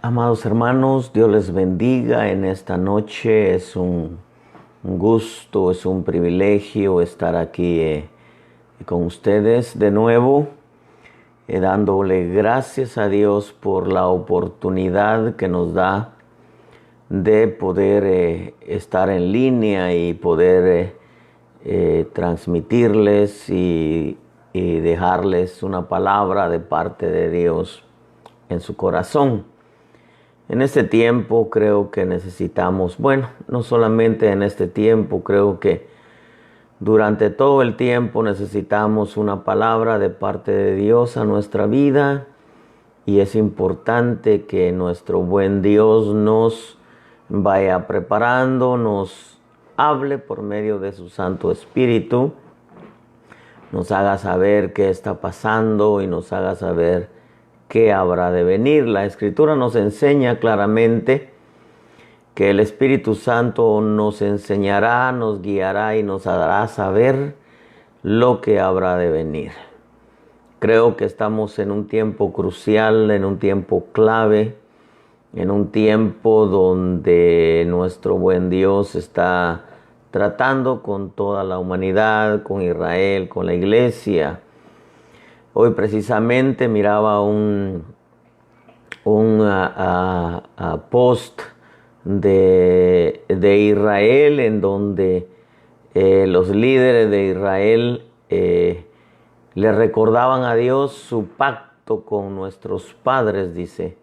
Amados hermanos, Dios les bendiga en esta noche. Es un gusto, es un privilegio estar aquí con ustedes de nuevo, dándole gracias a Dios por la oportunidad que nos da de poder estar en línea y poder transmitirles y dejarles una palabra de parte de Dios en su corazón. En este tiempo creo que necesitamos, no solamente en este tiempo, creo que durante todo el tiempo necesitamos una palabra de parte de Dios a nuestra vida, y es importante que nuestro buen Dios nos vaya preparando, nos hable por medio de su Santo Espíritu, nos haga saber qué está pasando y nos haga saber qué habrá de venir. La Escritura nos enseña claramente que el Espíritu Santo nos enseñará, nos guiará y nos hará saber lo que habrá de venir. Creo que estamos en un tiempo crucial, en un tiempo clave, en un tiempo donde nuestro buen Dios está tratando con toda la humanidad, con Israel, con la iglesia. Hoy precisamente miraba un post de Israel, en donde los líderes de Israel le recordaban a Dios su pacto con nuestros padres, dice.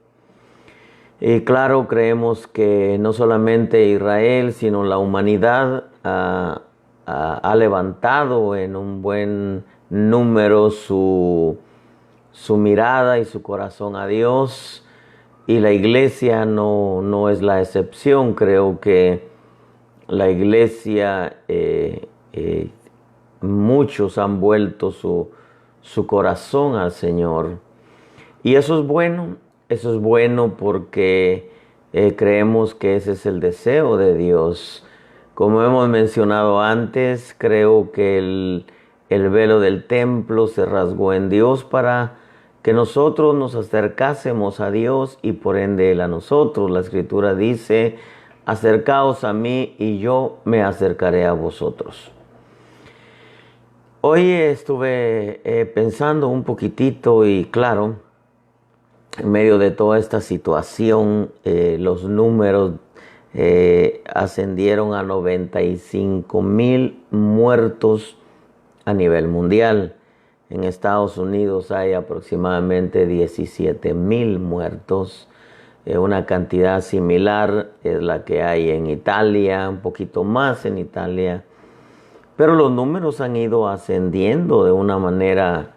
Y claro, creemos que no solamente Israel, sino la humanidad ha levantado en un buen número su mirada y su corazón a Dios, y la iglesia no es la excepción. Creo que la iglesia, muchos han vuelto su corazón al Señor, y eso es bueno porque creemos que ese es el deseo de Dios. Como hemos mencionado antes, creo que el velo del templo se rasgó en Dios para que nosotros nos acercásemos a Dios y por ende Él a nosotros. La Escritura dice: acercaos a mí y yo me acercaré a vosotros. Hoy estuve pensando un poquitito, y claro, en medio de toda esta situación, los números ascendieron a 95,000 muertos a nivel mundial. En Estados Unidos hay aproximadamente 17,000 muertos. Una cantidad similar es la que hay en Italia, un poquito más en Italia. Pero los números han ido ascendiendo de una manera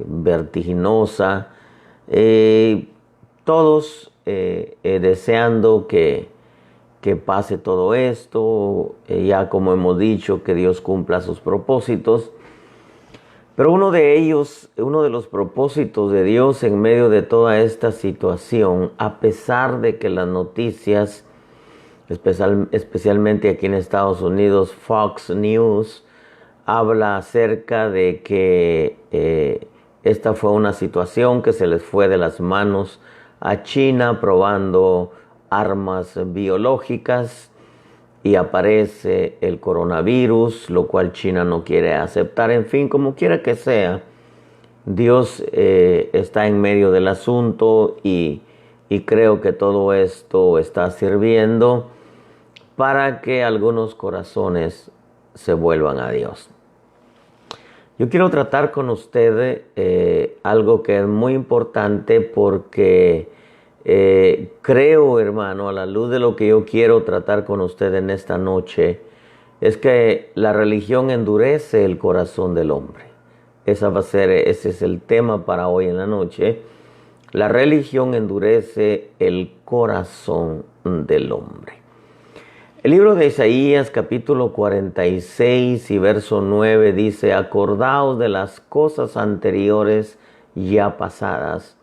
vertiginosa. Todos deseando que pase todo esto, ya como hemos dicho, que Dios cumpla sus propósitos. Pero uno de los propósitos de Dios en medio de toda esta situación, a pesar de que las noticias, especialmente aquí en Estados Unidos, Fox News habla acerca de que esta fue una situación que se les fue de las manos a China probando armas biológicas, y aparece el coronavirus, lo cual China no quiere aceptar. En fin, como quiera que sea, Dios está en medio del asunto, y creo que todo esto está sirviendo para que algunos corazones se vuelvan a Dios. Yo quiero tratar con ustedes algo que es muy importante, porque creo, hermano, a la luz de lo que yo quiero tratar con usted en esta noche, es que la religión endurece el corazón del hombre. Ese es el tema para hoy en la noche. La religión endurece el corazón del hombre. El libro de Isaías, capítulo 46 y verso 9 dice: acordaos de las cosas anteriores ya pasadas,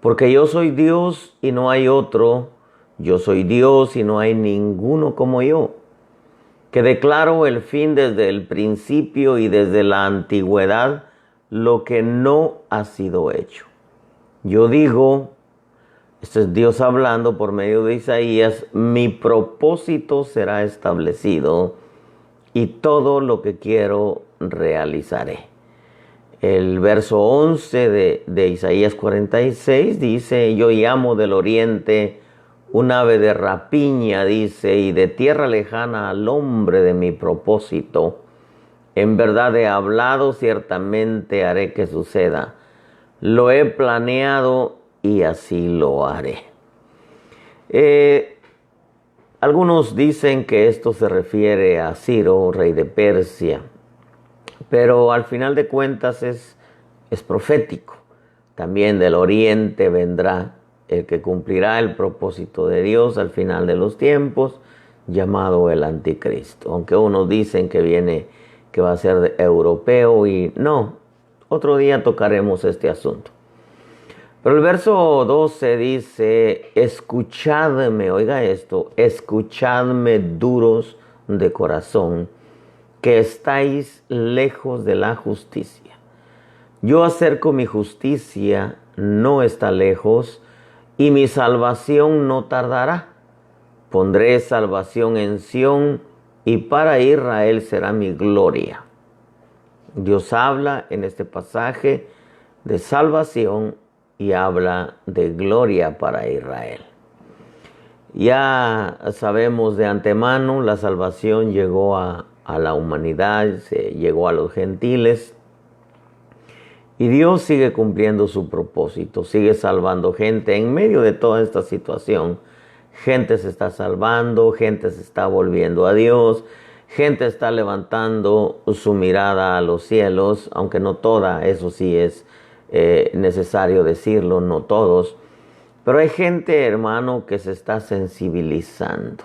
porque yo soy Dios y no hay otro, yo soy Dios y no hay ninguno como yo, que declaro el fin desde el principio y desde la antigüedad lo que no ha sido hecho. Yo digo Este es Dios hablando por medio de Isaías: mi propósito será establecido y todo lo que quiero realizaré. El verso 11 de Isaías 46 dice: yo llamo del oriente un ave de rapiña, dice, y de tierra lejana al hombre de mi propósito. En verdad he hablado, ciertamente haré que suceda. Lo he planeado y así lo haré. Algunos dicen que esto se refiere a Ciro, rey de Persia, pero al final de cuentas es profético. También del oriente vendrá el que cumplirá el propósito de Dios al final de los tiempos, llamado el anticristo. Aunque unos dicen que va a ser europeo, y no, otro día tocaremos este asunto. Pero el verso 12 dice: escuchadme, oiga esto, escuchadme duros de corazón, que estáis lejos de la justicia. Yo acerco mi justicia, no está lejos, y mi salvación no tardará. Pondré salvación en Sión, y para Israel será mi gloria. Dios habla en este pasaje de salvación y habla de gloria para Israel. Ya sabemos de antemano, la salvación llegó a la humanidad, llegó a los gentiles. Y Dios sigue cumpliendo su propósito, sigue salvando gente en medio de toda esta situación. Gente se está salvando, gente se está volviendo a Dios, gente está levantando su mirada a los cielos, aunque no toda, eso sí es necesario decirlo, no todos. Pero hay gente, hermano, que se está sensibilizando.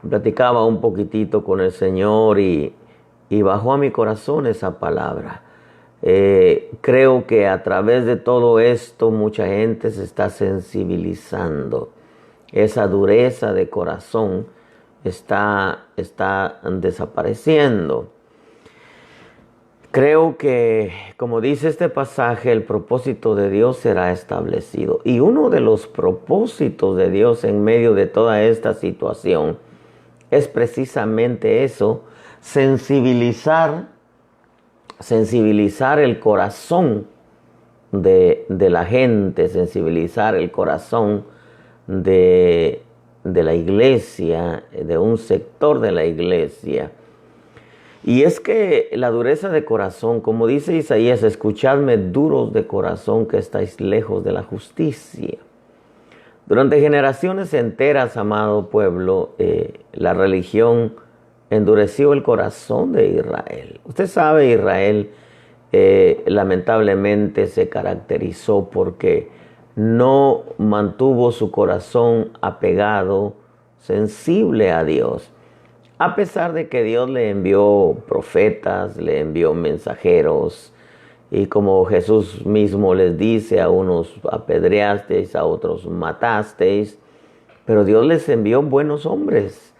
Platicaba un poquitito con el Señor y bajó a mi corazón esa palabra. Creo que a través de todo esto mucha gente se está sensibilizando. Esa dureza de corazón está desapareciendo. Creo que, como dice este pasaje, el propósito de Dios será establecido. Y uno de los propósitos de Dios en medio de toda esta situación es precisamente eso: sensibilizar el corazón de la gente, sensibilizar el corazón de la iglesia, de un sector de la iglesia. Y es que la dureza de corazón, como dice Isaías: escuchadme duros de corazón, que estáis lejos de la justicia. Durante generaciones enteras, amado pueblo, la religión endureció el corazón de Israel. Usted sabe, Israel lamentablemente se caracterizó porque no mantuvo su corazón apegado, sensible a Dios. A pesar de que Dios le envió profetas, le envió mensajeros, y como Jesús mismo les dice: a unos apedreasteis, a otros matasteis, pero Dios les envió buenos hombres.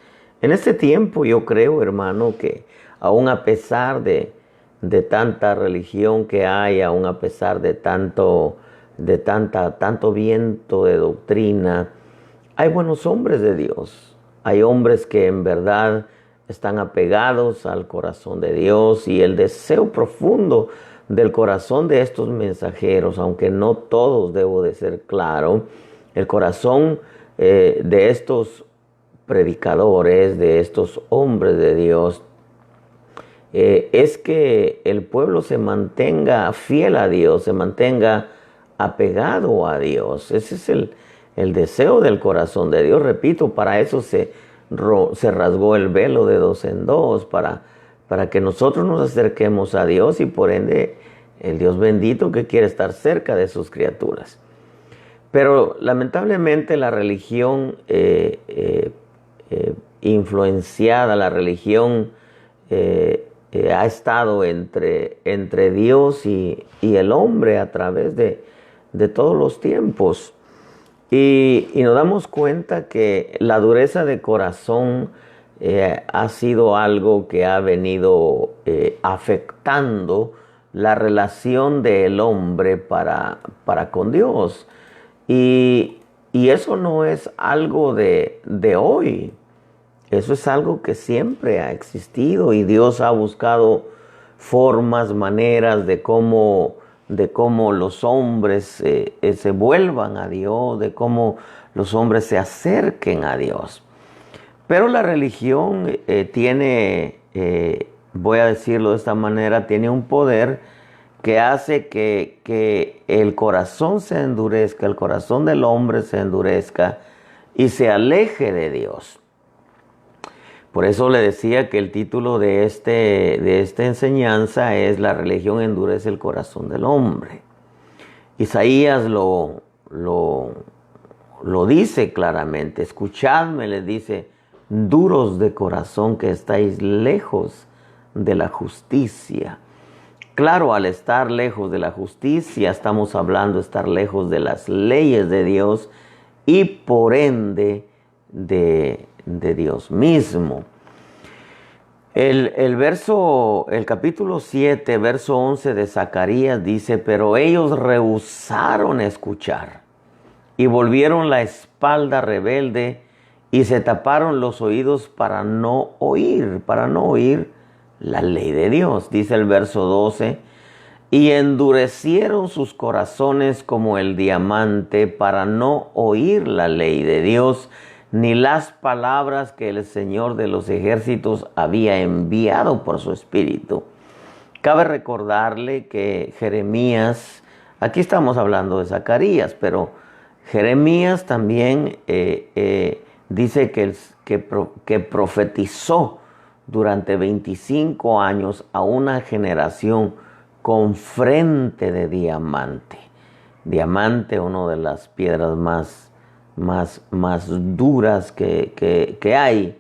En este tiempo yo creo, hermano, que aún a pesar de tanta religión que hay, aún a pesar de tanto viento de doctrina, hay buenos hombres de Dios. Hay hombres que en verdad están apegados al corazón de Dios, y el deseo profundo del corazón de estos mensajeros, aunque no todos, debo de ser claro, el corazón de estos predicadores, de estos hombres de Dios, es que el pueblo se mantenga fiel a Dios, se mantenga apegado a Dios. Ese es el deseo del corazón de Dios. Repito, para eso se rasgó el velo de dos en dos, para que nosotros nos acerquemos a Dios, y por ende el Dios bendito que quiere estar cerca de sus criaturas. Pero lamentablemente la religión influenciada, la religión ha estado entre Dios y el hombre a través de todos los tiempos. Y nos damos cuenta que la dureza de corazón ha sido algo que ha venido afectando la relación del hombre para con Dios. Y, y eso no es algo de hoy. Eso es algo que siempre ha existido y Dios ha buscado formas, maneras de cómo los hombres se vuelvan a Dios, de cómo los hombres se acerquen a Dios. Pero la religión tiene, voy a decirlo de esta manera, tiene un poder que hace que el corazón se endurezca, el corazón del hombre se endurezca y se aleje de Dios. Por eso le decía que el título de esta enseñanza es La religión endurece el corazón del hombre. Isaías lo dice claramente. Escuchadme, le dice, duros de corazón que estáis lejos de la justicia. Claro, al estar lejos de la justicia, estamos hablando de estar lejos de las leyes de Dios y por ende de Dios mismo. El capítulo 7, verso 11 de Zacarías dice, pero ellos rehusaron escuchar y volvieron la espalda rebelde y se taparon los oídos para no oír la ley de Dios. Dice el verso 12, y endurecieron sus corazones como el diamante para no oír la ley de Dios, ni las palabras que el Señor de los ejércitos había enviado por su Espíritu. Cabe recordarle que Jeremías, aquí estamos hablando de Zacarías, pero Jeremías también dice que profetizó durante 25 años a una generación con frente de diamante. Diamante, una de las piedras más duras que hay.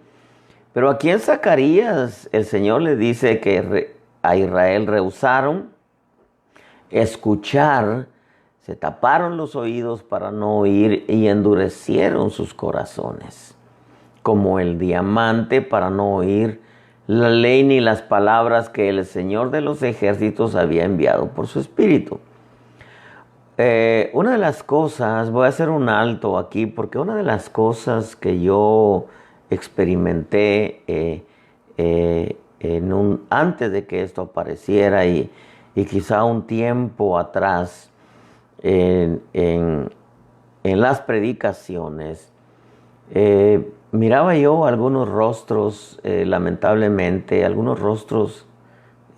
Pero aquí en Zacarías el Señor le dice que a Israel rehusaron escuchar, se taparon los oídos para no oír y endurecieron sus corazones, como el diamante para no oír la ley ni las palabras que el Señor de los ejércitos había enviado por su Espíritu. Una de las cosas, voy a hacer un alto aquí, porque una de las cosas que yo experimenté antes de que esto apareciera y quizá un tiempo atrás en las predicaciones, miraba yo algunos rostros, lamentablemente, algunos rostros,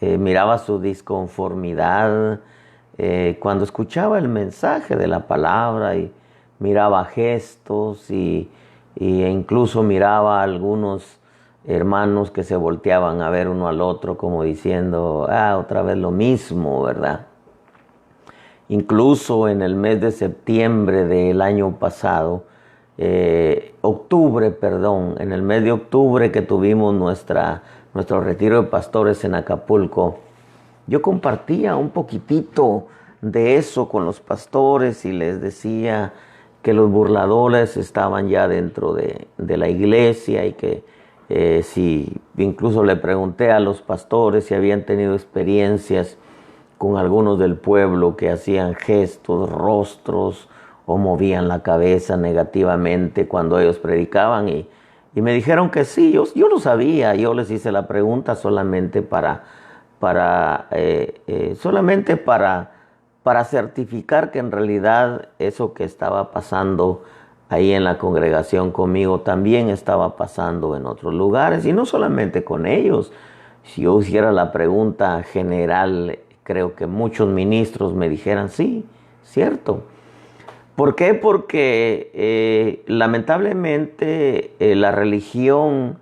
miraba su disconformidad cuando escuchaba el mensaje de la palabra y miraba gestos e incluso miraba a algunos hermanos que se volteaban a ver uno al otro como diciendo, otra vez lo mismo, ¿verdad? Incluso en el mes de septiembre del año pasado, en el mes de octubre que tuvimos nuestro retiro de pastores en Acapulco, yo compartía un poquitito de eso con los pastores y les decía que los burladores estaban ya dentro de la iglesia y que incluso le pregunté a los pastores si habían tenido experiencias con algunos del pueblo que hacían gestos, rostros o movían la cabeza negativamente cuando ellos predicaban y me dijeron que sí, yo lo sabía, yo les hice la pregunta solamente para certificar que en realidad eso que estaba pasando ahí en la congregación conmigo también estaba pasando en otros lugares y no solamente con ellos. Si yo hiciera la pregunta general, creo que muchos ministros me dijeran sí, cierto. ¿Por qué? Porque lamentablemente la religión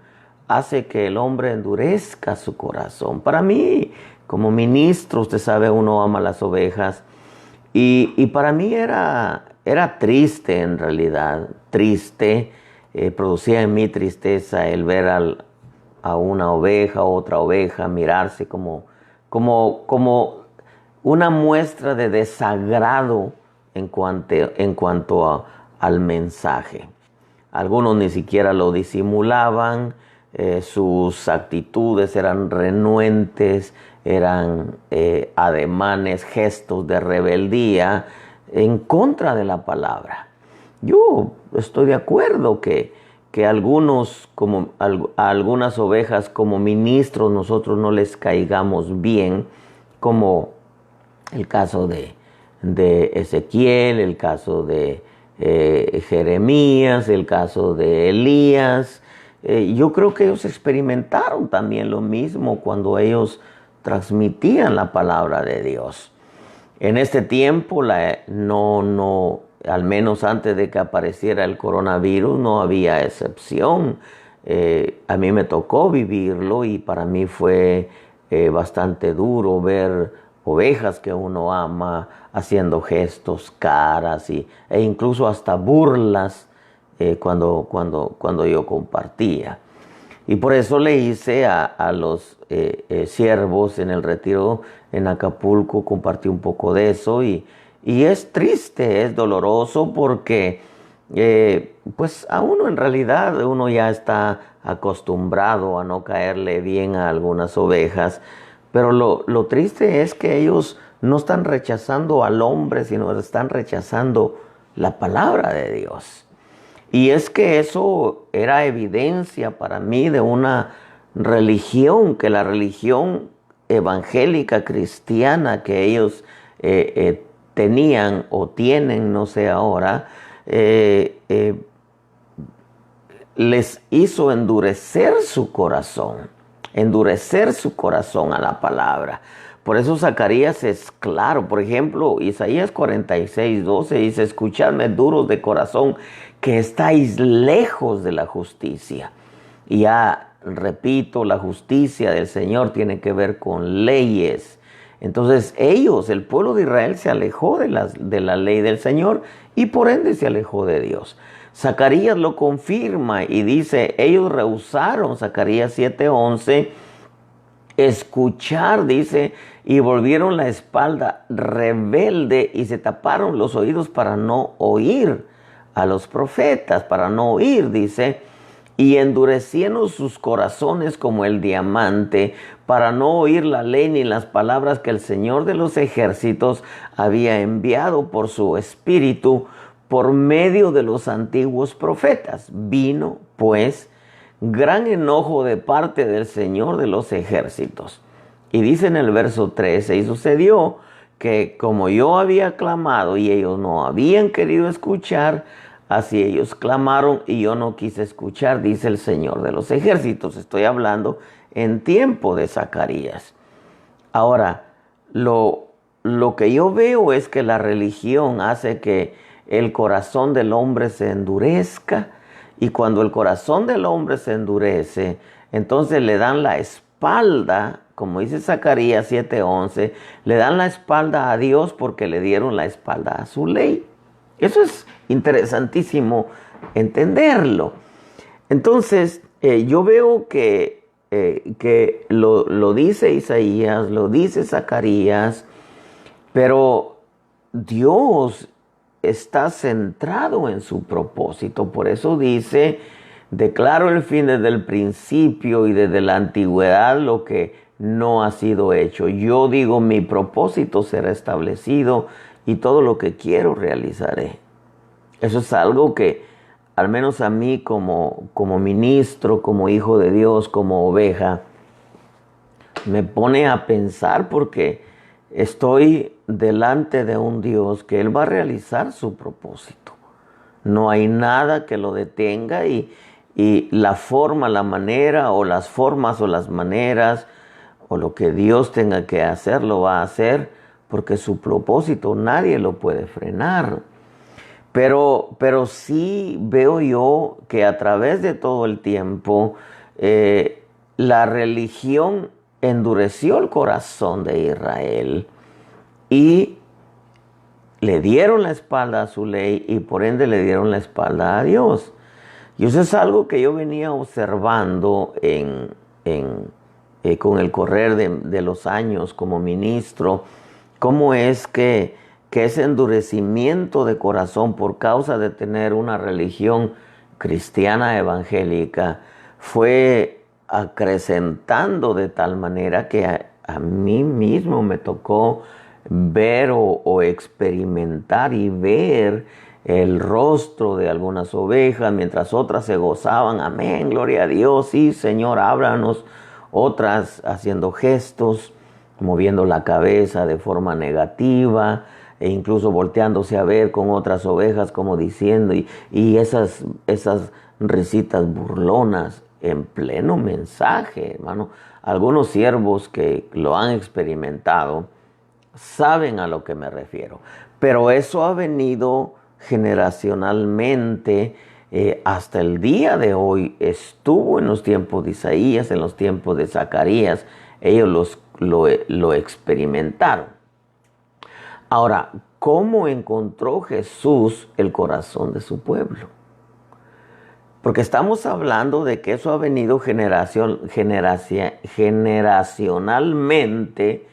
hace que el hombre endurezca su corazón. Para mí, como ministro, usted sabe, uno ama las ovejas. Y para mí era triste en realidad, triste. Producía en mí tristeza el ver a una oveja, otra oveja, mirarse como una muestra de desagrado en cuanto al mensaje. Algunos ni siquiera lo disimulaban, sus actitudes eran renuentes, eran ademanes, gestos de rebeldía, en contra de la palabra. Yo estoy de acuerdo que algunos, a algunas ovejas como ministros nosotros no les caigamos bien, como el caso de Ezequiel, el caso de Jeremías, el caso de Elías. Yo creo que ellos experimentaron también lo mismo cuando ellos transmitían la palabra de Dios. En este tiempo, al menos antes de que apareciera el coronavirus, no había excepción. A mí me tocó vivirlo y para mí fue bastante duro ver ovejas que uno ama haciendo gestos, caras e incluso hasta burlas cuando yo compartía. Y por eso le hice a los siervos en el retiro en Acapulco, compartí un poco de eso y es triste, es doloroso porque pues a uno en realidad uno ya está acostumbrado a no caerle bien a algunas ovejas, pero lo triste es que ellos no están rechazando al hombre, sino están rechazando la palabra de Dios. Y es que eso era evidencia para mí de una religión, que la religión evangélica cristiana que ellos tenían o tienen, no sé ahora, les hizo endurecer su corazón a la palabra. Por eso Zacarías es claro. Por ejemplo, Isaías 46:12 dice: escuchadme duros de corazón, que estáis lejos de la justicia. Y ya repito, la justicia del Señor tiene que ver con leyes. Entonces el pueblo de Israel se alejó de la ley del Señor y por ende se alejó de Dios. Zacarías lo confirma y dice: ellos rehusaron, Zacarías 7:11, escuchar, dice, y volvieron la espalda rebelde y se taparon los oídos para no oír a los profetas, para no oír, dice, y endurecieron sus corazones como el diamante, para no oír la ley ni las palabras que el Señor de los ejércitos había enviado por su espíritu por medio de los antiguos profetas. Vino, pues, gran enojo de parte del Señor de los ejércitos. Y dice en el verso 13, y sucedió que como yo había clamado y ellos no habían querido escuchar, así ellos clamaron y yo no quise escuchar, dice el Señor de los ejércitos. Estoy hablando en tiempo de Zacarías. Ahora, lo que yo veo es que la religión hace que el corazón del hombre se endurezca, y cuando el corazón del hombre se endurece, entonces le dan la espalda, como dice Zacarías 7:11, le dan la espalda a Dios porque le dieron la espalda a su ley. Eso es interesantísimo entenderlo. Entonces, yo veo que lo dice Isaías, lo dice Zacarías, pero Dios está centrado en su propósito. Por eso dice: declaro el fin desde el principio y desde la antigüedad lo que no ha sido hecho. Yo digo, mi propósito será establecido y todo lo que quiero realizaré. Eso es algo que, al menos a mí como ministro, como hijo de Dios, como oveja, me pone a pensar, porque estoy delante de un Dios que Él va a realizar su propósito. No hay nada que lo detenga y la forma, la manera o las formas o las maneras o lo que Dios tenga que hacer, lo va a hacer, porque su propósito nadie lo puede frenar. Pero sí veo yo que a través de todo el tiempo la religión endureció el corazón de Israel y le dieron la espalda a su ley y por ende le dieron la espalda a Dios. Y eso es algo que yo venía observando con el correr de los años como ministro, cómo es que ese endurecimiento de corazón por causa de tener una religión cristiana evangélica fue acrecentando de tal manera que a mí mismo me tocó ver o experimentar y ver el rostro de algunas ovejas mientras otras se gozaban. Amén, gloria a Dios, sí Señor, háblanos. Otras haciendo gestos, moviendo la cabeza de forma negativa e incluso volteándose a ver con otras ovejas como diciendo y esas risitas burlonas en pleno mensaje, hermano. Algunos siervos que lo han experimentado saben a lo que me refiero. Pero eso ha venido generacionalmente hasta el día de hoy. Estuvo en los tiempos de Isaías, en los tiempos de Zacarías. Ellos lo experimentaron. Ahora, ¿cómo encontró Jesús el corazón de su pueblo? Porque estamos hablando de que eso ha venido generacionalmente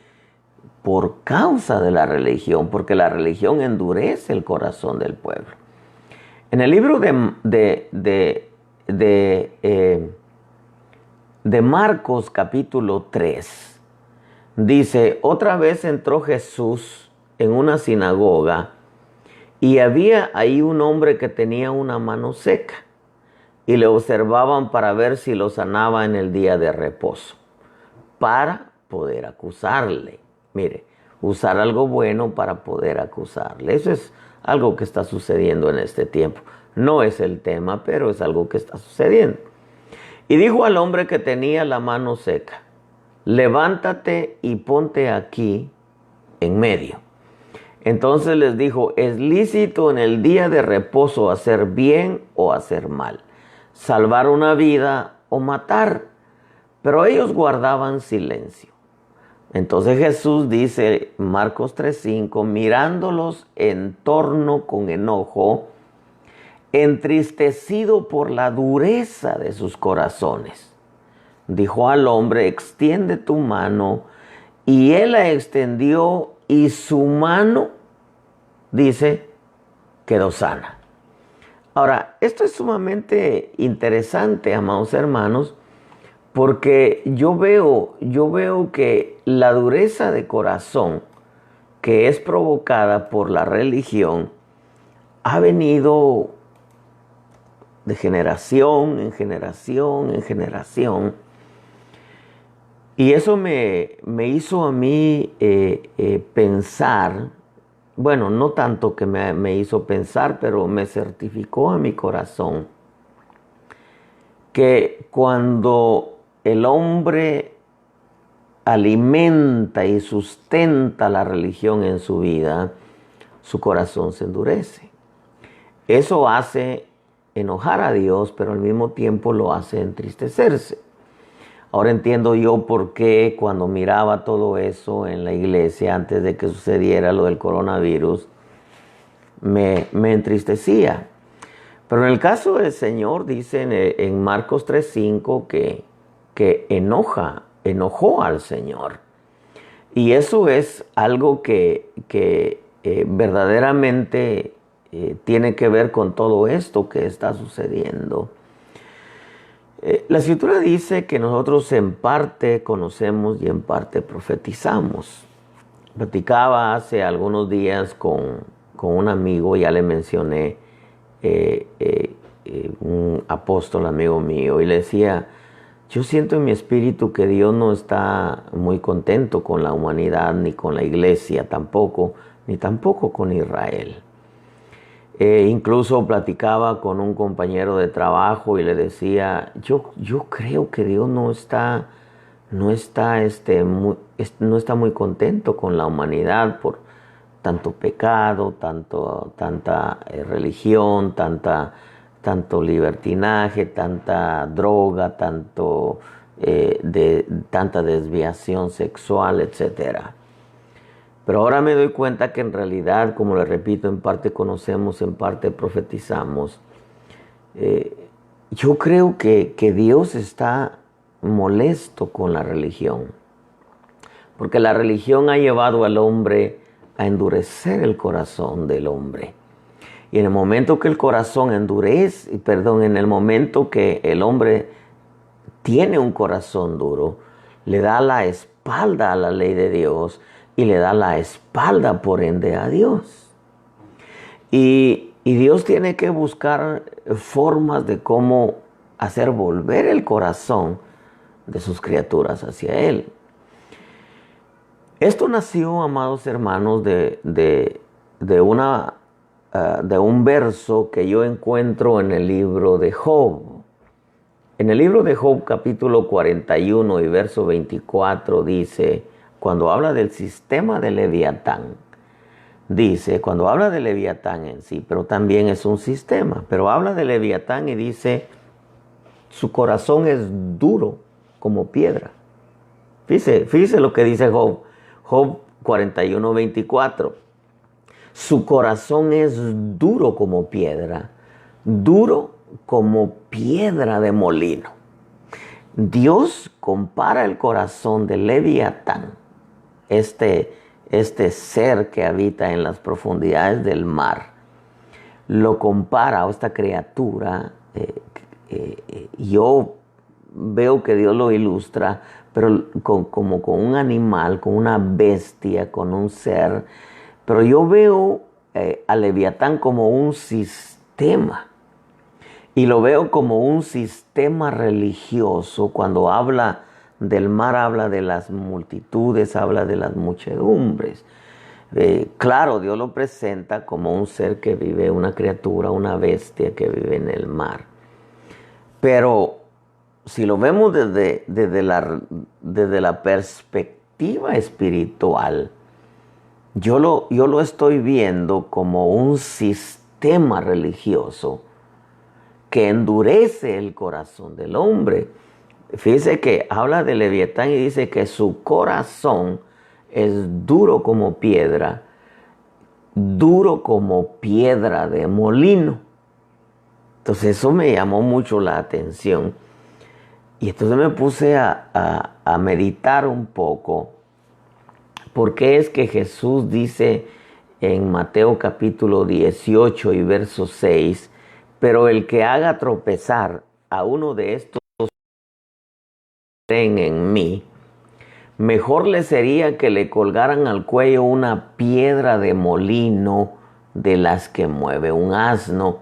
por causa de la religión, porque la religión endurece el corazón del pueblo. En el libro de Marcos capítulo 3, dice, otra vez entró Jesús en una sinagoga y había ahí un hombre que tenía una mano seca. Y le observaban para ver si lo sanaba en el día de reposo, para poder acusarle. Mire, usar algo bueno para poder acusarle. Eso es algo que está sucediendo en este tiempo. No es el tema, pero es algo que está sucediendo. Y dijo al hombre que tenía la mano seca, levántate y ponte aquí en medio. Entonces les dijo, ¿es lícito en el día de reposo hacer bien o hacer mal? Salvar una vida o matar. Pero ellos guardaban silencio. Entonces Jesús dice, Marcos 3:5, mirándolos en torno con enojo, entristecido por la dureza de sus corazones, dijo al hombre, extiende tu mano. Y él la extendió y su mano, dice, quedó sana. Ahora, esto es sumamente interesante, amados hermanos, porque yo veo que la dureza de corazón que es provocada por la religión ha venido de generación en generación en generación. Y eso me hizo a mí pensar. Bueno, no tanto que me hizo pensar, pero me certificó a mi corazón que cuando el hombre alimenta y sustenta la religión en su vida, su corazón se endurece. Eso hace enojar a Dios, pero al mismo tiempo lo hace entristecerse. Ahora entiendo yo por qué cuando miraba todo eso en la iglesia antes de que sucediera lo del coronavirus, me entristecía. Pero en el caso del Señor dice en Marcos 3:5 que enojó al Señor. Y eso es algo que verdaderamente tiene que ver con todo esto que está sucediendo. La Escritura dice que nosotros en parte conocemos y en parte profetizamos. Platicaba hace algunos días con un amigo, ya le mencioné, un apóstol amigo mío, y le decía, yo siento en mi espíritu que Dios no está muy contento con la humanidad, ni con la iglesia tampoco, ni tampoco con Israel. Incluso platicaba con un compañero de trabajo y le decía, yo creo que Dios no está muy contento con la humanidad por tanto pecado, tanta religión, tanto libertinaje, tanta droga, tanta desviación sexual, etcétera. Pero ahora me doy cuenta que en realidad, como le repito, en parte conocemos, en parte profetizamos. Yo creo que Dios está molesto con la religión, porque la religión ha llevado al hombre a endurecer el corazón del hombre. Y en el momento que el corazón endurece, en el momento que el hombre tiene un corazón duro, le da la espalda a la ley de Dios y le da la espalda, por ende, a Dios. Y Dios tiene que buscar formas de cómo hacer volver el corazón de sus criaturas hacia Él. Esto nació, amados hermanos, de un verso que yo encuentro en el libro de Job. En el libro de Job, capítulo 41 y verso 24, dice, cuando habla del sistema de Leviatán, dice, cuando habla de Leviatán en sí, pero también es un sistema, pero habla de Leviatán y dice, su corazón es duro como piedra. Fíjese lo que dice Job, Job 41, 24. Su corazón es duro como piedra, duro como piedra de molino. Dios compara el corazón de Leviatán, este ser que habita en las profundidades del mar, lo compara a esta criatura. Yo veo que Dios lo ilustra, pero como con un animal, con una bestia, con un ser. Pero yo veo a Leviatán como un sistema. Y lo veo como un sistema religioso. Cuando habla del mar, habla de las multitudes, habla de las muchedumbres. Claro, Dios lo presenta como un ser que vive, una criatura, una bestia que vive en el mar. Pero si lo vemos desde la perspectiva espiritual, yo lo estoy viendo como un sistema religioso que endurece el corazón del hombre. Fíjese que habla de Leviatán y dice que su corazón es duro como piedra de molino. Entonces eso me llamó mucho la atención. Y entonces me puse a meditar un poco. ¿Por qué es que Jesús dice en Mateo capítulo 18 y verso 6, pero el que haga tropezar a uno de estos que creen en mí, mejor le sería que le colgaran al cuello una piedra de molino de las que mueve un asno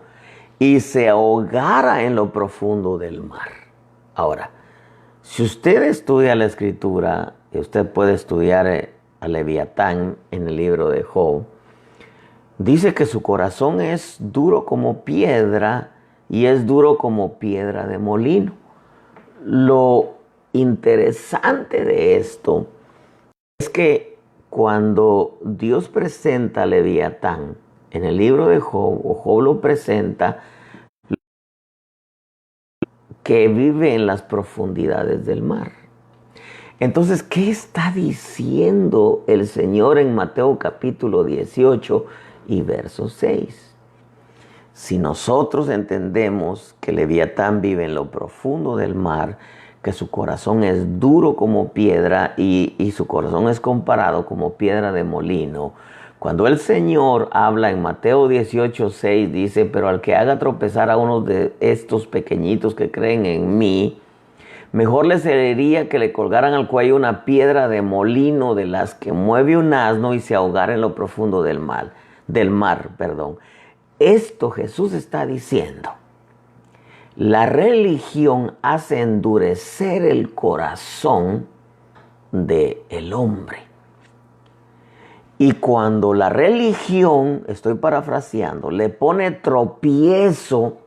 y se ahogara en lo profundo del mar? Ahora, si usted estudia la Escritura, y usted puede estudiar a Leviatán en el libro de Job, dice que su corazón es duro como piedra y es duro como piedra de molino. Lo interesante de esto es que cuando Dios presenta a Leviatán en el libro de Job, o Job lo presenta, que vive en las profundidades del mar. Entonces, ¿qué está diciendo el Señor en Mateo capítulo 18 y verso 6? Si nosotros entendemos que Leviatán vive en lo profundo del mar, que su corazón es duro como piedra y su corazón es comparado como piedra de molino, cuando el Señor habla en Mateo 18, 6, dice, pero al que haga tropezar a uno de estos pequeñitos que creen en mí, mejor le sería que le colgaran al cuello una piedra de molino de las que mueve un asno y se ahogara en lo profundo del mar. Esto Jesús está diciendo. La religión hace endurecer el corazón del hombre. Y cuando la religión, estoy parafraseando, le pone tropiezo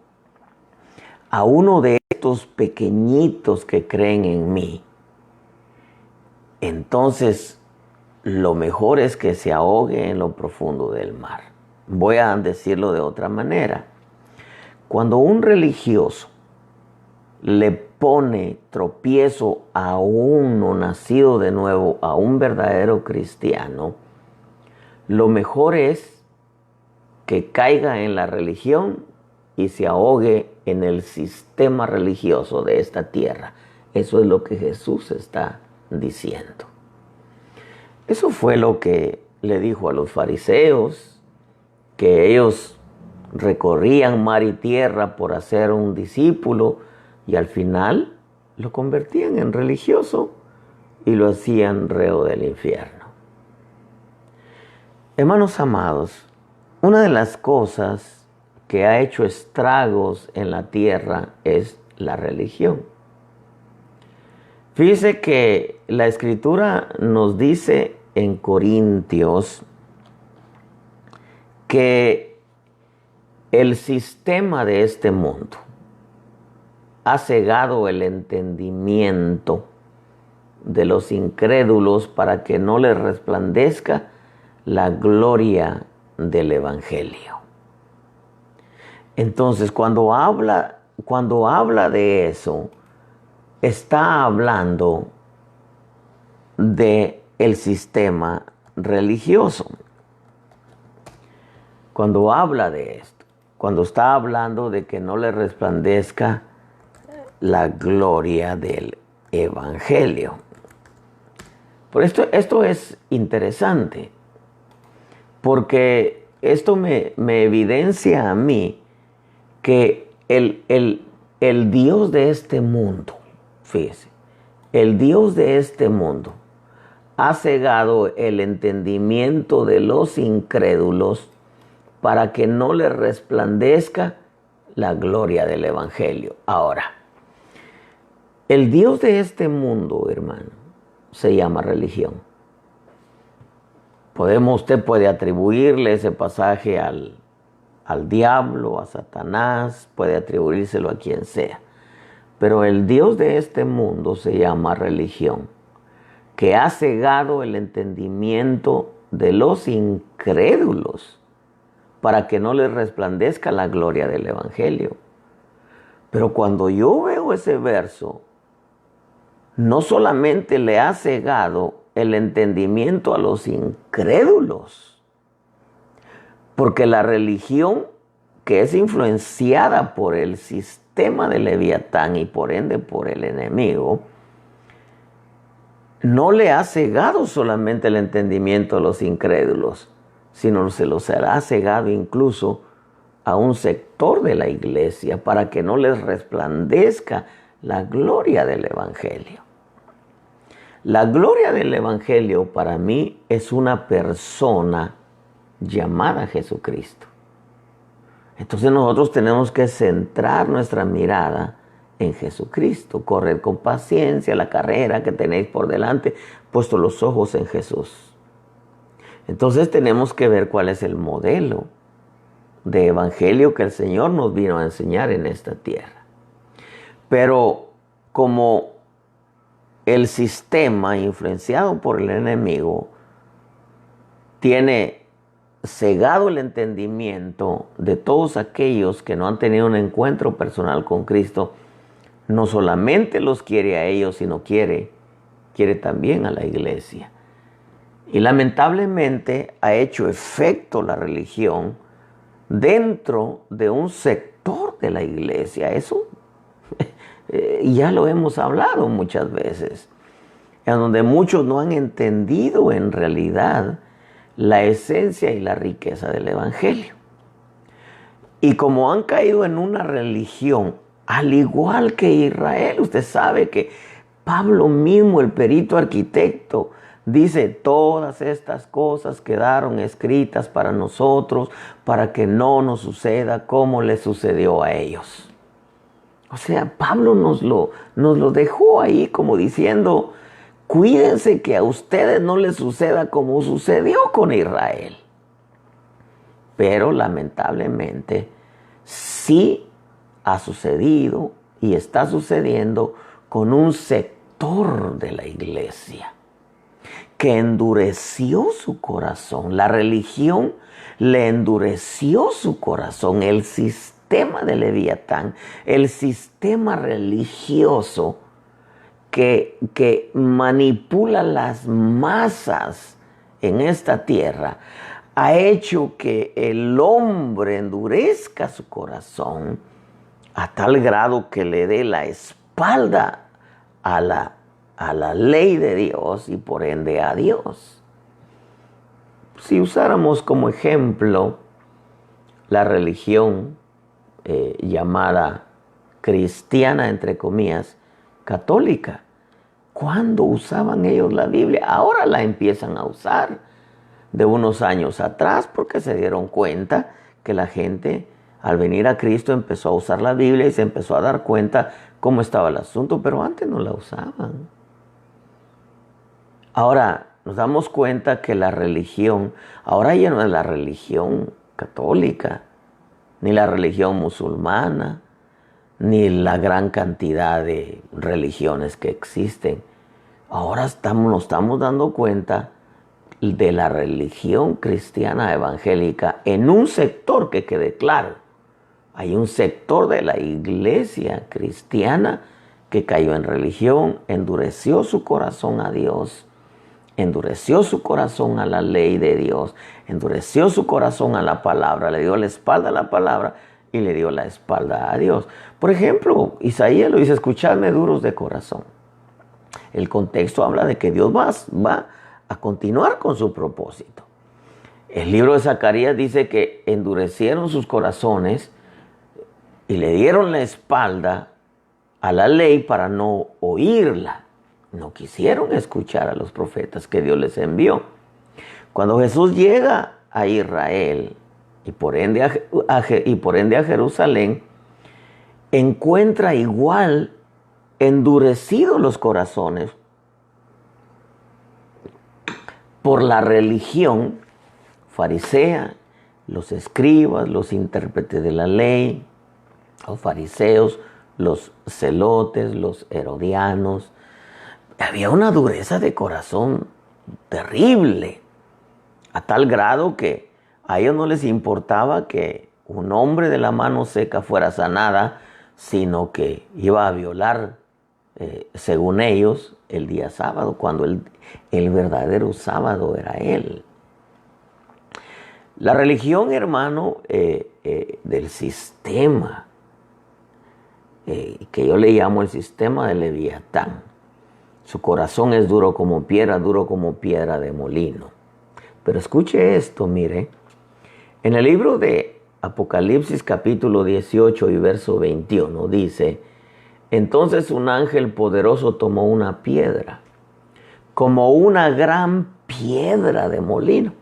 a uno de estos pequeñitos que creen en mí, entonces lo mejor es que se ahogue en lo profundo del mar. Voy a decirlo de otra manera. Cuando un religioso le pone tropiezo a uno nacido de nuevo, a un verdadero cristiano, lo mejor es que caiga en la religión y se ahogue en el sistema religioso de esta tierra. Eso es lo que Jesús está diciendo. Eso fue lo que le dijo a los fariseos, que ellos recorrían mar y tierra por hacer un discípulo y al final lo convertían en religioso y lo hacían reo del infierno. Hermanos amados, una de las cosas que ha hecho estragos en la tierra es la religión. Fíjese que la Escritura nos dice en Corintios que el sistema de este mundo ha cegado el entendimiento de los incrédulos para que no les resplandezca la gloria del Evangelio. Entonces, cuando habla de eso, está hablando de el sistema religioso. Cuando habla de esto, cuando está hablando de que no le resplandezca la gloria del Evangelio. Por esto es interesante, porque esto me evidencia a mí que el Dios de este mundo, fíjese, el Dios de este mundo ha cegado el entendimiento de los incrédulos para que no les resplandezca la gloria del Evangelio. Ahora, el Dios de este mundo, hermano, se llama religión. Usted puede atribuirle ese pasaje al diablo, a Satanás, puede atribuírselo a quien sea. Pero el Dios de este mundo se llama religión, que ha cegado el entendimiento de los incrédulos para que no les resplandezca la gloria del Evangelio. Pero cuando yo veo ese verso, no solamente le ha cegado el entendimiento a los incrédulos, porque la religión que es influenciada por el sistema de Leviatán y por ende por el enemigo, no le ha cegado solamente el entendimiento a los incrédulos, sino se los ha cegado incluso a un sector de la iglesia para que no les resplandezca la gloria del Evangelio. La gloria del Evangelio para mí es una persona llamada Jesucristo. Entonces nosotros tenemos que centrar nuestra mirada en Jesucristo, correr con paciencia la carrera que tenéis por delante, puesto los ojos en Jesús. Entonces tenemos que ver cuál es el modelo de evangelio que el Señor nos vino a enseñar en esta tierra. Pero como el sistema influenciado por el enemigo tiene cegado el entendimiento de todos aquellos que no han tenido un encuentro personal con Cristo, no solamente los quiere a ellos, sino quiere también a la iglesia. Y lamentablemente ha hecho efecto la religión dentro de un sector de la iglesia. Eso ya lo hemos hablado muchas veces, en donde muchos no han entendido en realidad la esencia y la riqueza del Evangelio. Y como han caído en una religión, al igual que Israel, usted sabe que Pablo mismo, el perito arquitecto, dice, todas estas cosas quedaron escritas para nosotros, para que no nos suceda como le sucedió a ellos. O sea, Pablo nos lo dejó ahí como diciendo, cuídense que a ustedes no les suceda como sucedió con Israel. Pero lamentablemente sí ha sucedido y está sucediendo con un sector de la iglesia que endureció su corazón. La religión le endureció su corazón. El sistema de Leviatán, el sistema religioso que manipula las masas en esta tierra, ha hecho que el hombre endurezca su corazón a tal grado que le dé la espalda a la ley de Dios y por ende a Dios. Si usáramos como ejemplo la religión llamada cristiana, entre comillas, católica, ¿cuándo usaban ellos la Biblia? Ahora la empiezan a usar, de unos años atrás, porque se dieron cuenta que la gente al venir a Cristo empezó a usar la Biblia y se empezó a dar cuenta cómo estaba el asunto, pero antes no la usaban. Ahora nos damos cuenta que la religión, ahora ya no es la religión católica, ni la religión musulmana, ni la gran cantidad de religiones que existen. Ahora nos estamos dando cuenta de la religión cristiana evangélica en un sector, que quede claro. Hay un sector de la iglesia cristiana que cayó en religión, endureció su corazón a Dios, endureció su corazón a la ley de Dios, endureció su corazón a la palabra, le dio la espalda a la palabra y le dio la espalda a Dios. Por ejemplo, Isaías lo dice: escuchadme duros de corazón. El contexto habla de que Dios va a continuar con su propósito. El libro de Zacarías dice que endurecieron sus corazones y le dieron la espalda a la ley para no oírla. No quisieron escuchar a los profetas que Dios les envió. Cuando Jesús llega a Israel y por ende a Jerusalén, encuentra igual endurecidos los corazones por la religión farisea, los escribas, los intérpretes de la ley, los fariseos, los celotes, los herodianos. Había una dureza de corazón terrible, a tal grado que a ellos no les importaba que un hombre de la mano seca fuera sanada, sino que iba a violar, según ellos, el día sábado, cuando el verdadero sábado era él. La religión, hermano, del sistema, que yo le llamo el sistema de Leviatán. Su corazón es duro como piedra de molino. Pero escuche esto, mire. En el libro de Apocalipsis capítulo 18 y verso 21 dice: entonces un ángel poderoso tomó una piedra, como una gran piedra de molino.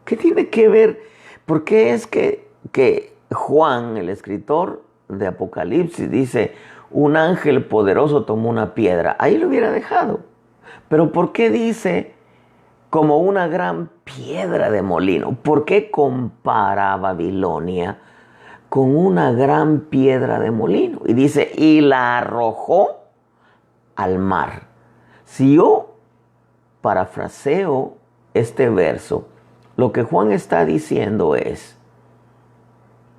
¿Qué tiene que ver? ¿Por qué es que Juan, el escritor de Apocalipsis, dice: un ángel poderoso tomó una piedra? Ahí lo hubiera dejado. Pero ¿por qué dice como una gran piedra de molino? ¿Por qué compara a Babilonia con una gran piedra de molino? Y dice: y la arrojó al mar. Si yo parafraseo este verso, lo que Juan está diciendo es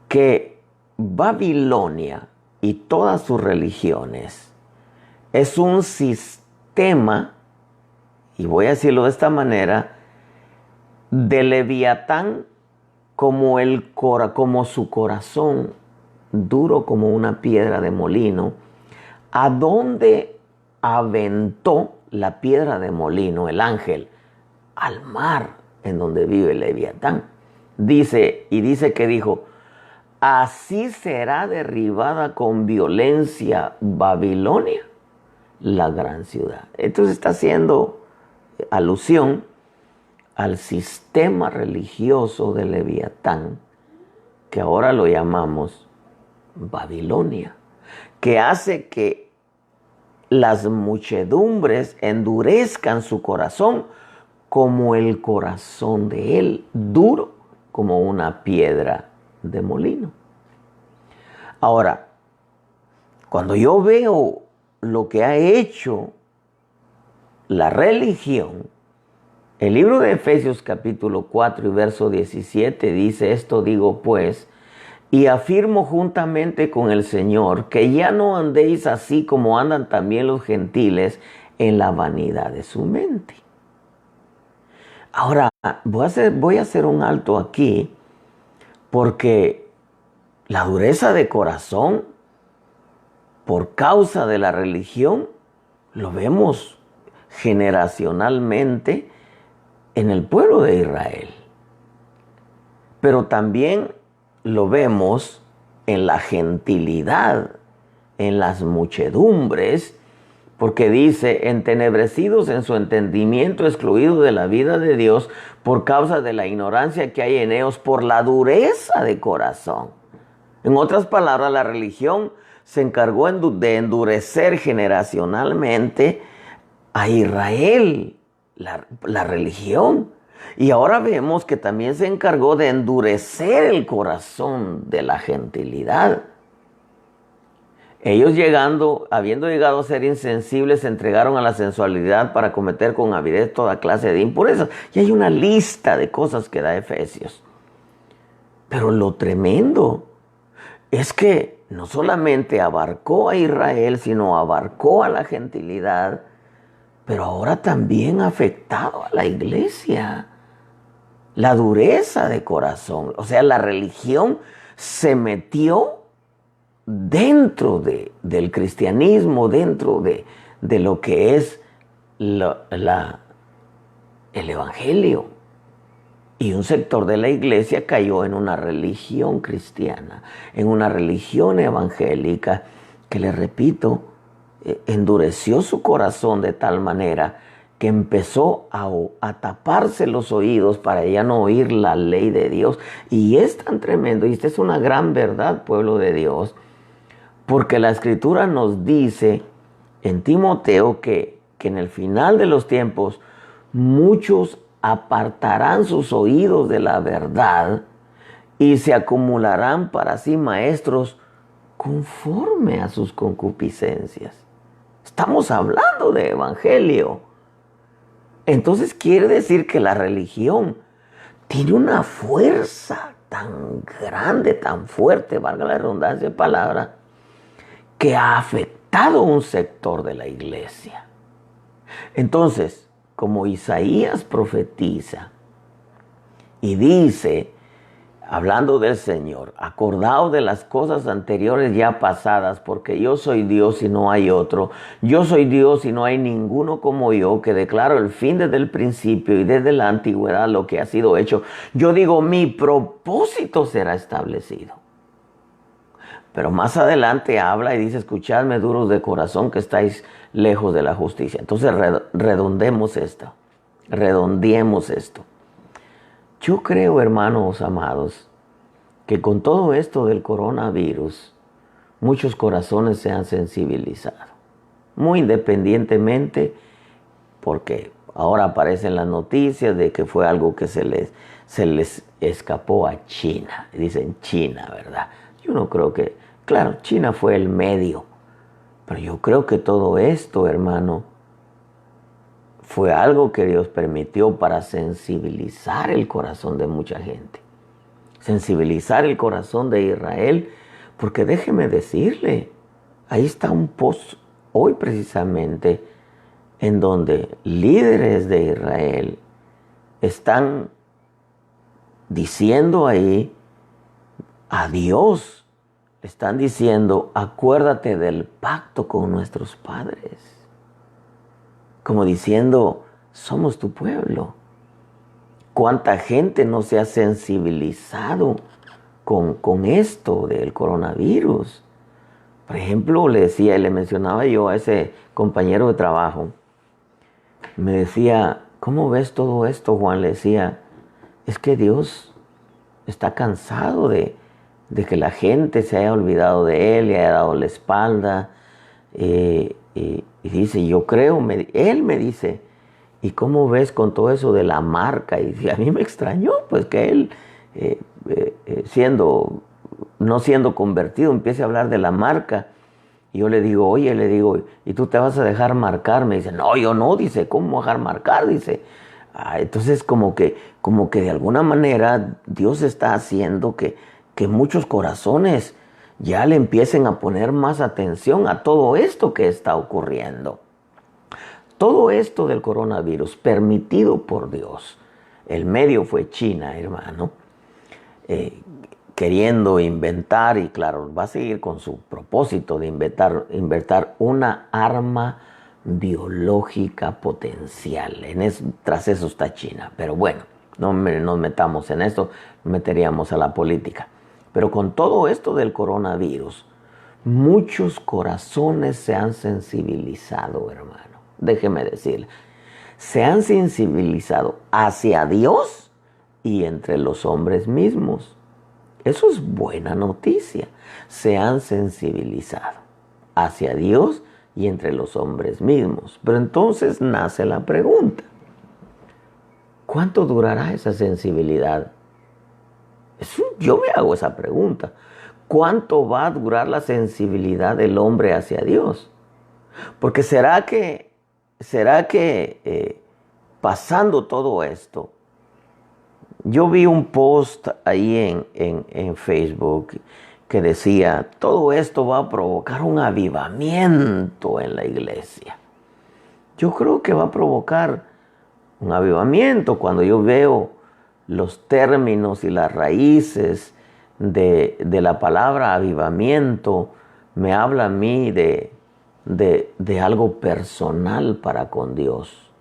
que Babilonia y todas sus religiones es un sistema, y voy a decirlo de esta manera, de Leviatán, como su corazón duro como una piedra de molino, a donde aventó la piedra de molino el ángel: al mar en donde vive Leviatán. Dice que dijo: así será derribada con violencia Babilonia, la gran ciudad. Entonces está haciendo alusión al sistema religioso de Leviatán, que ahora lo llamamos Babilonia, que hace que las muchedumbres endurezcan su corazón como el corazón de él, duro como una piedra de molino. Ahora, cuando yo veo lo que ha hecho la religión, el libro de Efesios capítulo 4 y verso 17 dice: esto digo pues, y afirmo juntamente con el Señor, que ya no andéis así como andan también los gentiles en la vanidad de su mente. Ahora, voy a hacer un alto aquí, porque la dureza de corazón por causa de la religión lo vemos generacionalmente en el pueblo de Israel. Pero también lo vemos en la gentilidad, en las muchedumbres, Porque dice, entenebrecidos en su entendimiento, excluidos de la vida de Dios por causa de la ignorancia que hay en ellos, por la dureza de corazón. En otras palabras, la religión se encargó de endurecer generacionalmente a Israel, la religión. Y ahora vemos que también se encargó de endurecer el corazón de la gentilidad. Ellos habiendo llegado a ser insensibles, se entregaron a la sensualidad para cometer con avidez toda clase de impurezas. Y hay una lista de cosas que da Efesios. Pero lo tremendo es que no solamente abarcó a Israel, sino abarcó a la gentilidad, pero ahora también ha afectado a la iglesia. La dureza de corazón, o sea, la religión se metió dentro del cristianismo, dentro de lo que es el evangelio. Y un sector de la iglesia cayó en una religión cristiana, en una religión evangélica que, les repito, endureció su corazón de tal manera que empezó a taparse los oídos para ya no oír la ley de Dios. Y es tan tremendo, y esta es una gran verdad, pueblo de Dios, porque la Escritura nos dice en Timoteo que en el final de los tiempos muchos apartarán sus oídos de la verdad y se acumularán para sí maestros conforme a sus concupiscencias. Estamos hablando de evangelio. Entonces quiere decir que la religión tiene una fuerza tan grande, tan fuerte, valga la redundancia de palabra, que ha afectado un sector de la iglesia. Entonces, como Isaías profetiza y dice, hablando del Señor, acordaos de las cosas anteriores ya pasadas, porque yo soy Dios y no hay otro. Yo soy Dios y no hay ninguno como yo, que declaro el fin desde el principio y desde la antigüedad lo que ha sido hecho. Yo digo, mi propósito será establecido. Pero más adelante habla y dice, escuchadme duros de corazón que estáis lejos de la justicia. Entonces redondeemos esto. Yo creo, hermanos amados, que con todo esto del coronavirus, muchos corazones se han sensibilizado. Muy independientemente, porque ahora aparecen las noticias de que fue algo que se les escapó a China. Dicen China, ¿verdad? Yo no creo que, claro, China fue el medio, pero yo creo que todo esto, hermano, fue algo que Dios permitió para sensibilizar el corazón de mucha gente. Sensibilizar el corazón de Israel, porque déjeme decirle, ahí está un post hoy precisamente en donde líderes de Israel están diciendo ahí a Dios, están diciendo, acuérdate del pacto con nuestros padres. Como diciendo, somos tu pueblo. ¿Cuánta gente no se ha sensibilizado con esto del coronavirus? Por ejemplo, le mencionaba yo a ese compañero de trabajo. Me decía, ¿cómo ves todo esto, Juan? Le decía, es que Dios está cansado de que la gente se haya olvidado de Él, le haya dado la espalda. Y dice, yo creo, Él me dice, ¿y cómo ves con todo eso de la marca? Y a mí me extrañó, pues que Él, no siendo convertido, empiece a hablar de la marca. Y yo le digo, oye, ¿y tú te vas a dejar marcar? Me dice, no, yo no, dice, ¿cómo dejar marcar? Dice, entonces como que de alguna manera Dios está haciendo que muchos corazones ya le empiecen a poner más atención a todo esto que está ocurriendo. Todo esto del coronavirus, permitido por Dios, el medio fue China, hermano, queriendo inventar, y claro, va a seguir con su propósito de inventar una arma biológica potencial. Tras eso está China, pero bueno, no nos metamos en esto, meteríamos a la política. Pero con todo esto del coronavirus, muchos corazones se han sensibilizado, hermano. Déjeme decirle, se han sensibilizado hacia Dios y entre los hombres mismos. Eso es buena noticia. Se han sensibilizado hacia Dios y entre los hombres mismos. Pero entonces nace la pregunta: ¿cuánto durará esa sensibilidad? Yo me hago esa pregunta. ¿Cuánto va a durar la sensibilidad del hombre hacia Dios? Porque será que pasando todo esto, yo vi un post ahí en Facebook que decía, todo esto va a provocar un avivamiento en la iglesia. Yo creo que va a provocar un avivamiento cuando yo veo los términos y las raíces de la palabra avivamiento. Me habla a mí de algo personal para con Dios.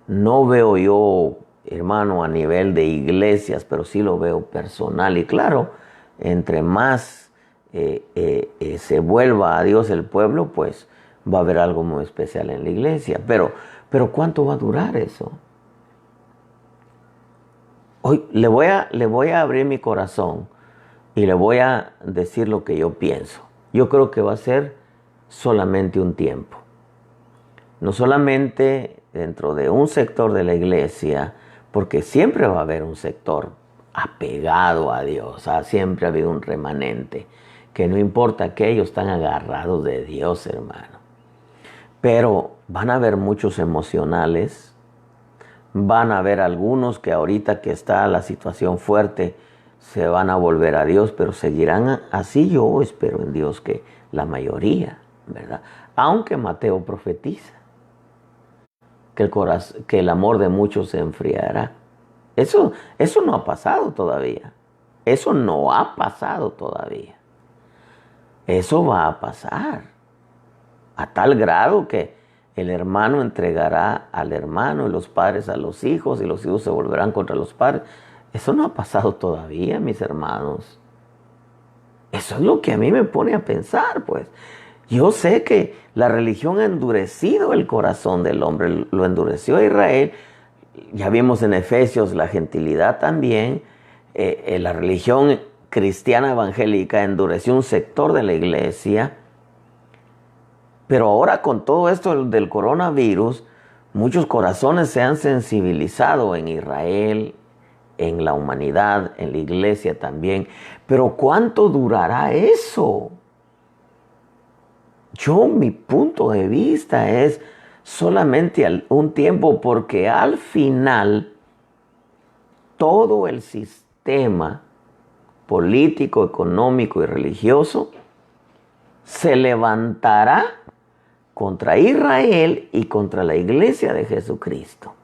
No veo yo, hermano, a nivel de iglesias, pero sí lo veo personal. Y claro, entre más se vuelva a Dios el pueblo, pues va a haber algo muy especial en la iglesia. Pero ¿cuánto va a durar eso? Hoy le voy a abrir mi corazón y le voy a decir lo que yo pienso. Yo creo que va a ser solamente un tiempo. No solamente dentro de un sector de la iglesia, porque siempre va a haber un sector apegado a Dios. Siempre ha habido un remanente, que no importa que ellos están agarrados de Dios, hermano. Pero van a haber muchos emocionales, van a haber algunos que ahorita que está la situación fuerte, se van a volver a Dios, pero seguirán así. Yo espero en Dios que la mayoría, ¿verdad? Aunque Mateo profetiza que el amor de muchos se enfriará. Eso no ha pasado todavía. Eso no ha pasado todavía. Eso va a pasar. A tal grado que el hermano entregará al hermano y los padres a los hijos y los hijos se volverán contra los padres. Eso no ha pasado todavía, mis hermanos. Eso es lo que a mí me pone a pensar, pues. Yo sé que la religión ha endurecido el corazón del hombre, lo endureció a Israel. Ya vimos en Efesios la gentilidad también. La religión cristiana evangélica endureció un sector de la iglesia. Pero ahora con todo esto del coronavirus, muchos corazones se han sensibilizado en Israel, en la humanidad, en la iglesia también. Pero ¿cuánto durará eso? Mi punto de vista es solamente un tiempo, porque al final todo el sistema político, económico y religioso se levantará contra Israel y contra la iglesia de Jesucristo.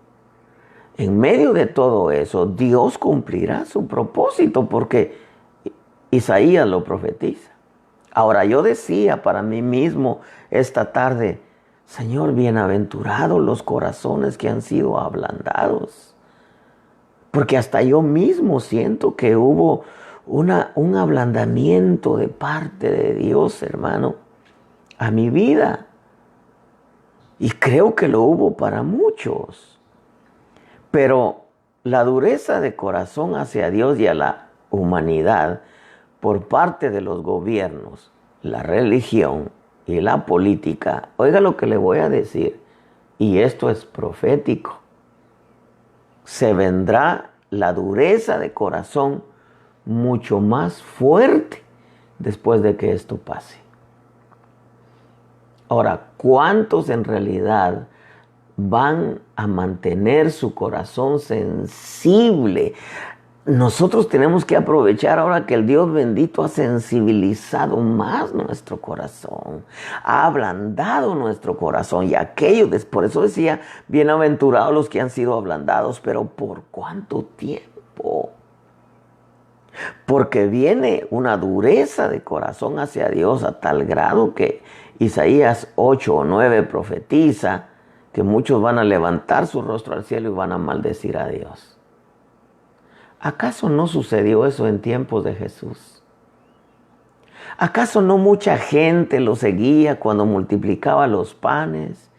En medio de todo eso, Dios cumplirá su propósito, porque Isaías lo profetiza. Ahora, yo decía para mí mismo esta tarde, Señor, bienaventurados los corazones que han sido ablandados. Porque hasta yo mismo siento que hubo un ablandamiento de parte de Dios, hermano, a mi vida. Y creo que lo hubo para muchos. Pero la dureza de corazón hacia Dios y a la humanidad por parte de los gobiernos, la religión y la política, oiga lo que le voy a decir, y esto es profético. Se vendrá la dureza de corazón mucho más fuerte después de que esto pase. Ahora, ¿cuántos en realidad van a mantener su corazón sensible? Nosotros tenemos que aprovechar ahora que el Dios bendito ha sensibilizado más nuestro corazón, ha ablandado nuestro corazón, y aquellos, por eso decía, bienaventurados los que han sido ablandados, pero ¿por cuánto tiempo? Porque viene una dureza de corazón hacia Dios a tal grado que Isaías 8 o 9 profetiza que muchos van a levantar su rostro al cielo y van a maldecir a Dios. ¿Acaso no sucedió eso en tiempos de Jesús? ¿Acaso no mucha gente lo seguía cuando multiplicaba los panes,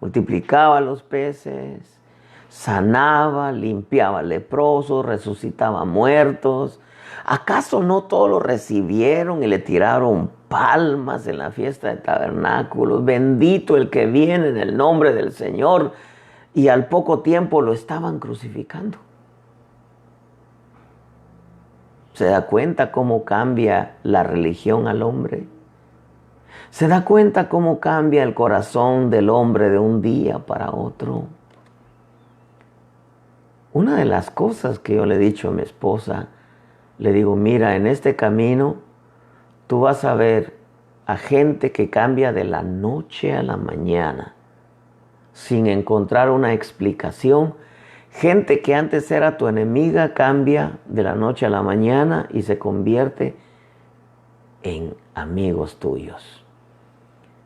multiplicaba los peces, sanaba, limpiaba leprosos, resucitaba muertos? ¿Acaso no todos lo recibieron y le tiraron palmas en la fiesta de tabernáculos? Bendito el que viene en el nombre del Señor. Y al poco tiempo lo estaban crucificando. ¿Se da cuenta cómo cambia la religión al hombre? ¿Se da cuenta cómo cambia el corazón del hombre de un día para otro? Una de las cosas que yo le he dicho a mi esposa, le digo, mira, en este camino tú vas a ver a gente que cambia de la noche a la mañana sin encontrar una explicación. Gente que antes era tu enemiga cambia de la noche a la mañana y se convierte en amigos tuyos.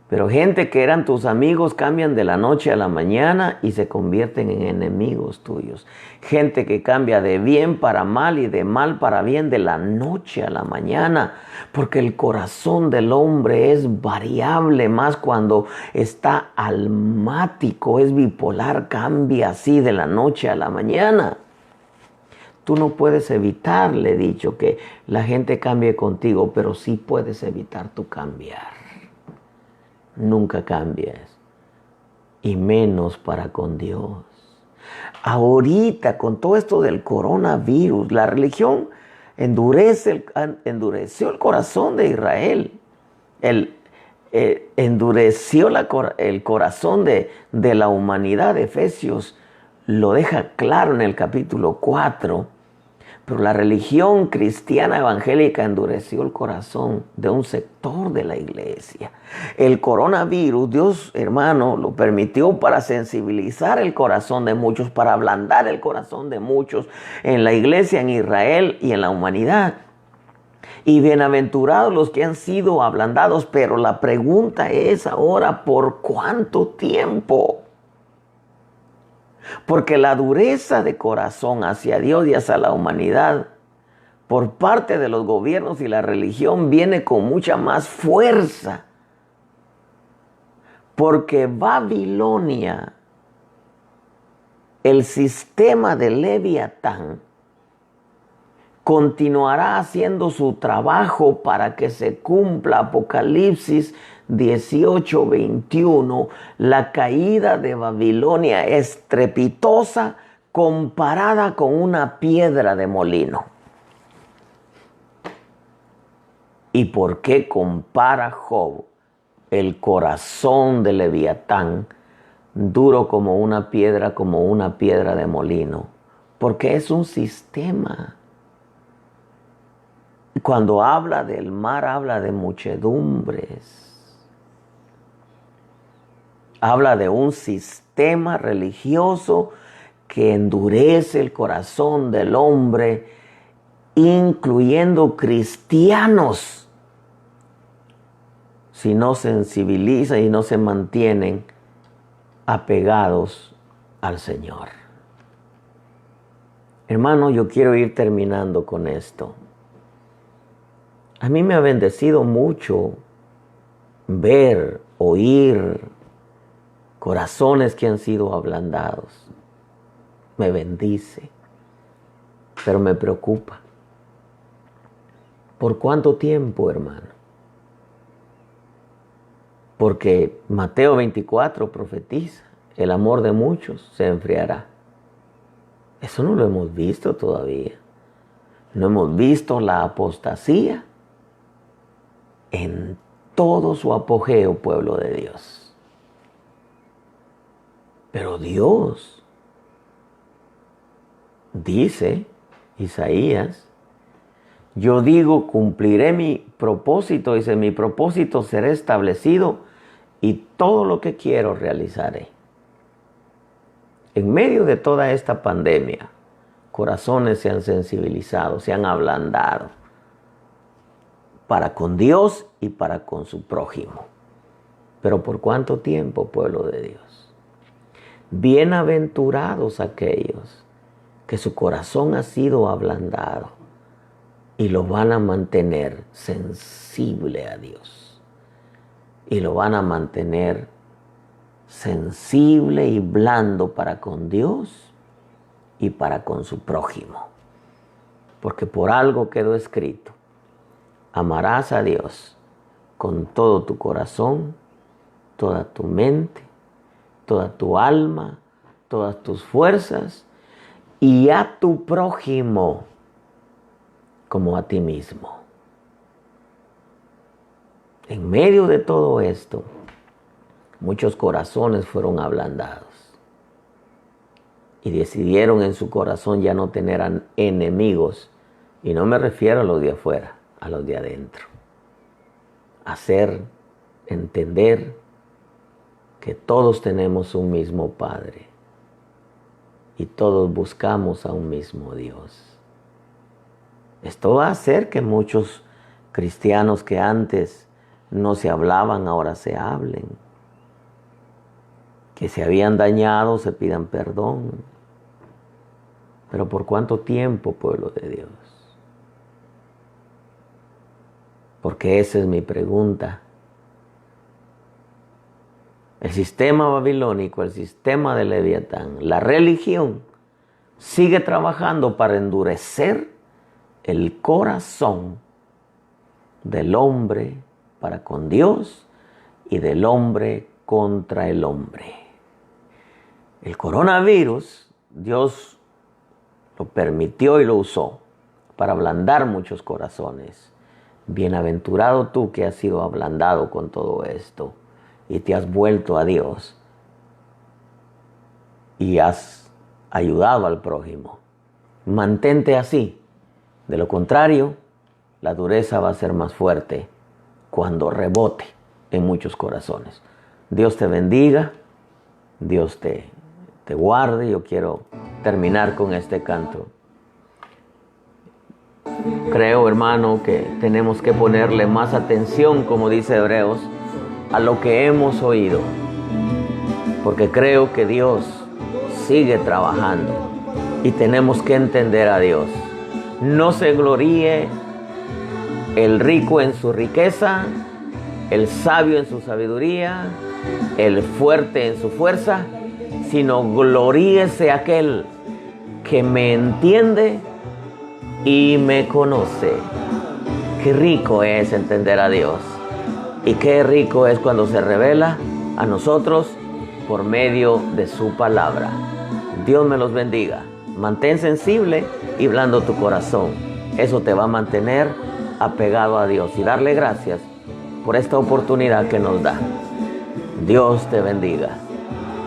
Pero gente que eran tus amigos cambian de la noche a la mañana y se convierten en enemigos tuyos. Gente que cambia de bien para mal y de mal para bien de la noche a la mañana. Porque el corazón del hombre es variable, más cuando está almático, es bipolar, cambia así de la noche a la mañana. Tú no puedes evitar, le he dicho, que la gente cambie contigo, pero sí puedes evitar tu cambiar. Nunca cambies, y menos para con Dios. Ahorita, con todo esto del coronavirus, la religión endureció el corazón de Israel. Endureció el corazón de la humanidad. Efesios lo deja claro en el capítulo 4. Pero la religión cristiana evangélica endureció el corazón de un sector de la iglesia. El coronavirus, Dios, hermano, lo permitió para sensibilizar el corazón de muchos, para ablandar el corazón de muchos en la iglesia, en Israel y en la humanidad. Y bienaventurados los que han sido ablandados, pero la pregunta es ahora, ¿por cuánto tiempo? Porque la dureza de corazón hacia Dios y hacia la humanidad por parte de los gobiernos y la religión viene con mucha más fuerza. Porque Babilonia, el sistema de Leviatán, continuará haciendo su trabajo para que se cumpla Apocalipsis 18:21. La caída de Babilonia es estrepitosa comparada con una piedra de molino. ¿Y por qué compara Job el corazón de Leviatán duro como una piedra de molino? Porque es un sistema. Cuando habla del mar, habla de muchedumbres. Habla de un sistema religioso que endurece el corazón del hombre, incluyendo cristianos, si no sensibilizan y no se mantienen apegados al Señor. Hermano, yo quiero ir terminando con esto. A mí me ha bendecido mucho ver, oír corazones que han sido ablandados. Me bendice, pero me preocupa. ¿Por cuánto tiempo, hermano? Porque Mateo 24 profetiza, el amor de muchos se enfriará. Eso no lo hemos visto todavía. No hemos visto la apostasía en todo su apogeo, pueblo de Dios. Pero Dios dice, Isaías, yo digo, cumpliré mi propósito, dice, mi propósito será establecido y todo lo que quiero realizaré. En medio de toda esta pandemia, corazones se han sensibilizado, se han ablandado para con Dios y para con su prójimo. Pero ¿por cuánto tiempo, pueblo de Dios? Bienaventurados aquellos que su corazón ha sido ablandado y lo van a mantener sensible a Dios. Y lo van a mantener sensible y blando para con Dios y para con su prójimo. Porque por algo quedó escrito: amarás a Dios con todo tu corazón, toda tu mente, toda tu alma, todas tus fuerzas, y a tu prójimo como a ti mismo. En medio de todo esto, muchos corazones fueron ablandados y decidieron en su corazón ya no tener enemigos, y no me refiero a los de afuera, a los de adentro. Hacer entender que todos tenemos un mismo Padre y todos buscamos a un mismo Dios. Esto va a hacer que muchos cristianos que antes no se hablaban, ahora se hablen. Que se habían dañado, se pidan perdón. Pero ¿por cuánto tiempo, pueblo de Dios? Porque esa es mi pregunta. El sistema babilónico, el sistema de Leviatán, la religión, sigue trabajando para endurecer el corazón del hombre para con Dios y del hombre contra el hombre. El coronavirus, Dios lo permitió y lo usó para ablandar muchos corazones. Bienaventurado tú que has sido ablandado con todo esto y te has vuelto a Dios y has ayudado al prójimo. Mantente así. De lo contrario, la dureza va a ser más fuerte cuando rebote en muchos corazones. Dios te bendiga, Dios te guarde. Yo quiero terminar con este canto. Creo, hermano, que tenemos que ponerle más atención, como dice Hebreos, a lo que hemos oído, porque creo que Dios sigue trabajando y tenemos que entender a Dios. No se gloríe el rico en su riqueza, el sabio en su sabiduría, el fuerte en su fuerza, sino gloríese aquel que me entiende y me conoce. Qué rico es entender a Dios y qué rico es cuando se revela a nosotros por medio de su palabra. Dios me los bendiga. Mantén sensible y blando tu corazón. Eso te va a mantener apegado a Dios y darle gracias por esta oportunidad que nos da. Dios te bendiga.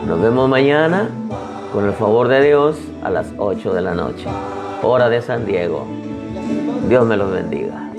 Nos vemos mañana, con el favor de Dios, a las 8 de la noche, hora de San Diego. Dios me los bendiga.